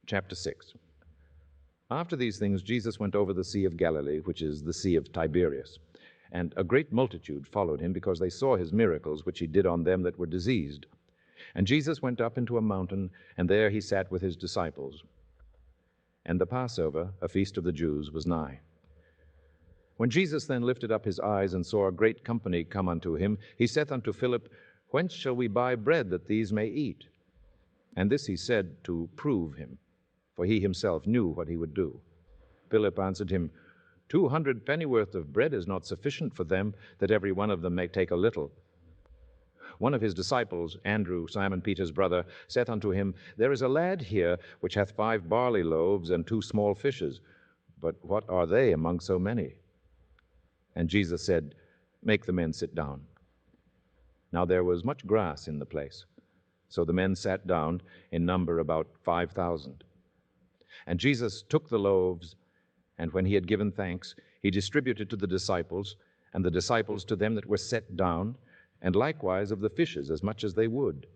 Chapter 6. After these things Jesus went over the Sea of Galilee, which is the Sea of Tiberias. And a great multitude followed him, because they saw his miracles, which he did on them that were diseased. And Jesus went up into a mountain, and there he sat with his disciples. And the Passover, a feast of the Jews, was nigh. When Jesus then lifted up his eyes, and saw a great company come unto him, he saith unto Philip, Whence shall we buy bread that these may eat? And this he said to prove him, for he himself knew what he would do. Philip answered him, 200 pennyworth of bread is not sufficient for them, that every one of them may take a little. One of his disciples, Andrew, Simon Peter's brother, saith unto him, There is a lad here which hath 5 barley loaves and 2 small fishes, but what are they among so many? And Jesus said, Make the men sit down. Now there was much grass in the place. So the men sat down, in number about 5,000. And Jesus took the loaves, and when he had given thanks, he distributed to the disciples, and the disciples to them that were set down, and likewise of the fishes as much as they would.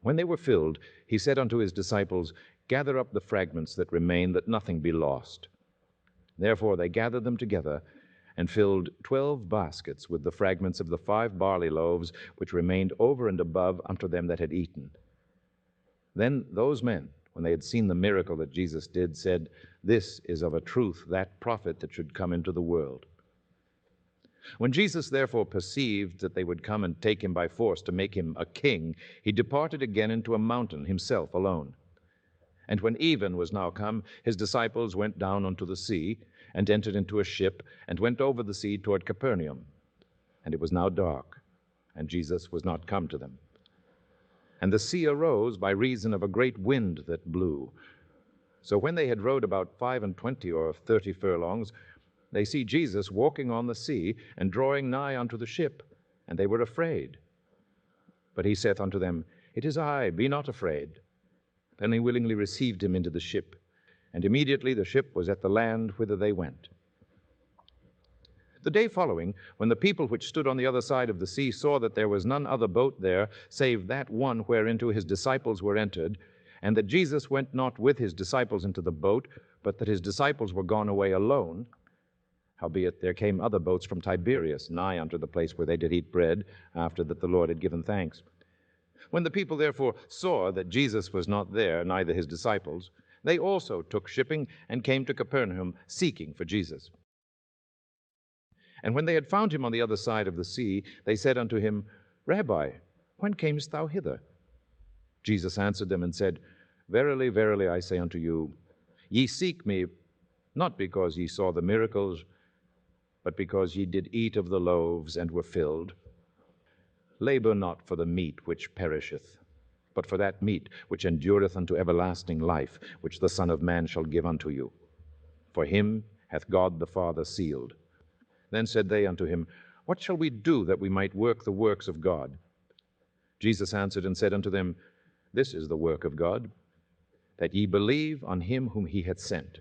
When they were filled, he said unto his disciples, Gather up the fragments that remain, that nothing be lost. Therefore they gathered them together, and filled 12 baskets with the fragments of the 5 barley loaves, which remained over and above unto them that had eaten. Then those men, when they had seen the miracle that Jesus did, said, This is of a truth that prophet that should come into the world. When Jesus therefore perceived that they would come and take him by force to make him a king, he departed again into a mountain himself alone. And when even was now come, his disciples went down unto the sea, and entered into a ship, and went over the sea toward Capernaum. And it was now dark, and Jesus was not come to them. And the sea arose by reason of a great wind that blew. So when they had rowed about 25 or 30 furlongs, they see Jesus walking on the sea, and drawing nigh unto the ship, and they were afraid. But he saith unto them, It is I, be not afraid. Then they willingly received him into the ship, and immediately the ship was at the land whither they went. The day following, when the people which stood on the other side of the sea saw that there was none other boat there, save that one whereinto his disciples were entered, and that Jesus went not with his disciples into the boat, but that his disciples were gone away alone, howbeit there came other boats from Tiberias, nigh unto the place where they did eat bread, after that the Lord had given thanks. When the people therefore saw that Jesus was not there, neither his disciples, they also took shipping, and came to Capernaum, seeking for Jesus. And when they had found him on the other side of the sea, they said unto him, Rabbi, when camest thou hither? Jesus answered them and said, Verily, verily, I say unto you, ye seek me, not because ye saw the miracles, but because ye did eat of the loaves, and were filled. Labor not for the meat which perisheth, but for that meat which endureth unto everlasting life, which the Son of Man shall give unto you. For him hath God the Father sealed. Then said they unto him, What shall we do that we might work the works of God? Jesus answered and said unto them, This is the work of God, that ye believe on him whom he hath sent.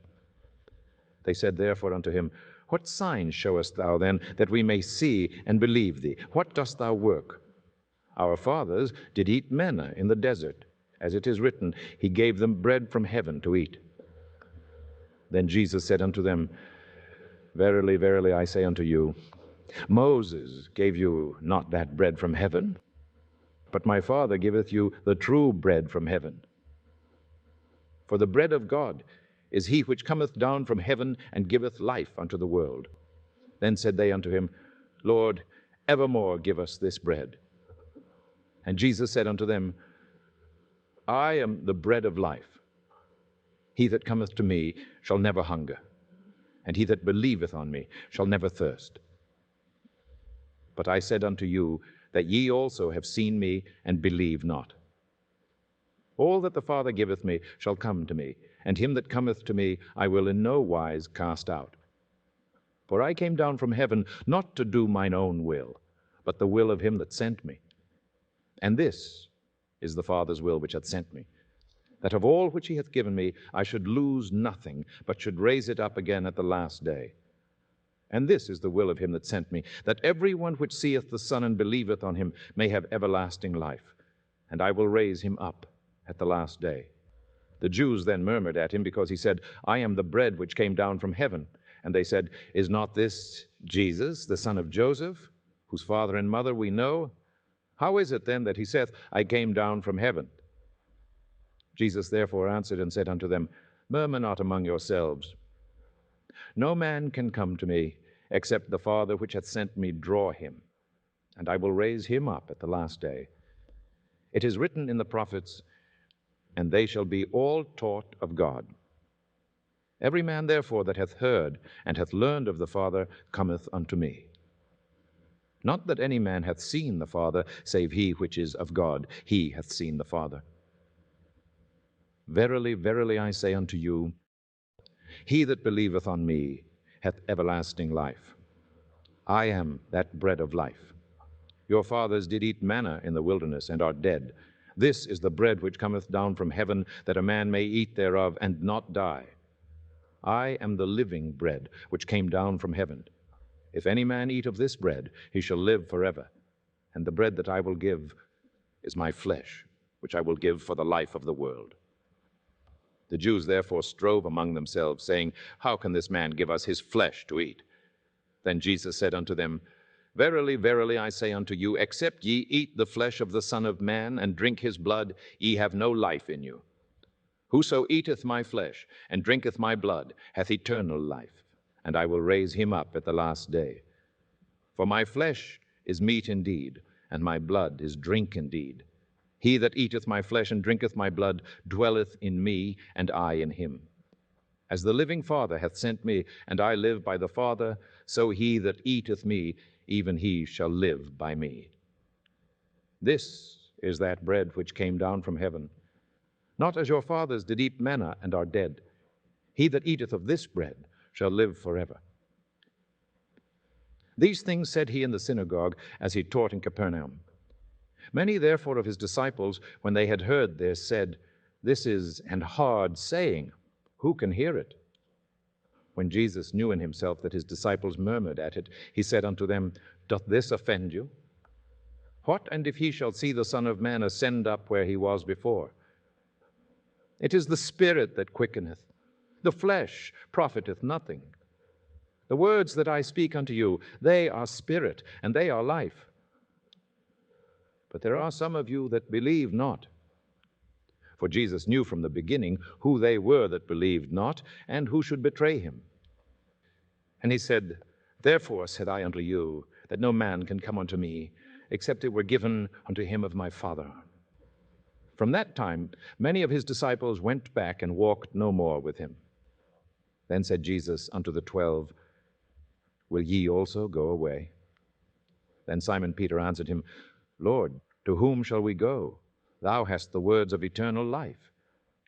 They said therefore unto him, What sign showest thou then, that we may see and believe thee? What dost thou work? Our fathers did eat manna in the desert, as it is written, He gave them bread from heaven to eat. Then Jesus said unto them, Verily, verily, I say unto you, Moses gave you not that bread from heaven, but my Father giveth you the true bread from heaven. For the bread of God is he which cometh down from heaven, and giveth life unto the world. Then said they unto him, Lord, evermore give us this bread. And Jesus said unto them, I am the bread of life. He that cometh to me shall never hunger, and he that believeth on me shall never thirst. But I said unto you, that ye also have seen me, and believe not. All that the Father giveth me shall come to me, and him that cometh to me I will in no wise cast out. For I came down from heaven not to do mine own will, but the will of him that sent me. And this is the Father's will which hath sent me, that of all which he hath given me I should lose nothing, but should raise it up again at the last day. And this is the will of him that sent me, that every one which seeth the Son and believeth on him may have everlasting life, and I will raise him up at the last day. The Jews then murmured at him because he said, I am the bread which came down from heaven. And they said, Is not this Jesus, the son of Joseph, whose father and mother we know? How is it then that he saith, I came down from heaven? Jesus therefore answered and said unto them, Murmur not among yourselves. No man can come to me, except the Father which hath sent me draw him, and I will raise him up at the last day. It is written in the prophets, and they shall be all taught of God. Every man therefore that hath heard and hath learned of the Father cometh unto me. Not that any man hath seen the Father, save he which is of God, he hath seen the Father. Verily, verily, I say unto you, he that believeth on me hath everlasting life. I am that bread of life. Your fathers did eat manna in the wilderness, and are dead. This is the bread which cometh down from heaven, that a man may eat thereof, and not die. I am the living bread which came down from heaven. If any man eat of this bread, he shall live forever. And the bread that I will give is my flesh, which I will give for the life of the world. The Jews therefore strove among themselves, saying, How can this man give us his flesh to eat? Then Jesus said unto them, Verily, verily, I say unto you, except ye eat the flesh of the Son of Man, and drink his blood, ye have no life in you. Whoso eateth my flesh, and drinketh my blood, hath eternal life, and I will raise him up at the last day. For my flesh is meat indeed, and my blood is drink indeed. He that eateth my flesh and drinketh my blood dwelleth in me, and I in him. As the living Father hath sent me, and I live by the Father, so he that eateth me, even he shall live by me. This is that bread which came down from heaven. Not as your fathers did eat manna and are dead. He that eateth of this bread shall live forever. These things said he in the synagogue, as he taught in Capernaum. Many therefore of his disciples, when they had heard this, said, This is an hard saying. Who can hear it? When Jesus knew in himself that his disciples murmured at it, he said unto them, Doth this offend you? What and if he shall see the Son of Man ascend up where he was before? It is the Spirit that quickeneth. The flesh profiteth nothing. The words that I speak unto you, they are spirit, and they are life. But there are some of you that believe not. For Jesus knew from the beginning who they were that believed not, and who should betray him. And he said, Therefore said I unto you, that no man can come unto me, except it were given unto him of my Father. From that time many of his disciples went back and walked no more with him. Then said Jesus unto the 12, Will ye also go away? Then Simon Peter answered him, Lord, to whom shall we go? Thou hast the words of eternal life,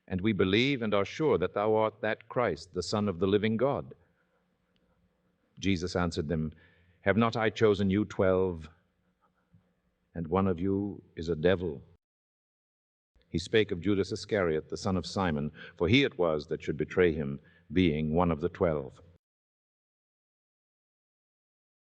and we believe and are sure that thou art that Christ, the Son of the living God. Jesus answered them, Have not I chosen you 12, and one of you is a devil? He spake of Judas Iscariot, the son of Simon, for he it was that should betray him, being one of the 12.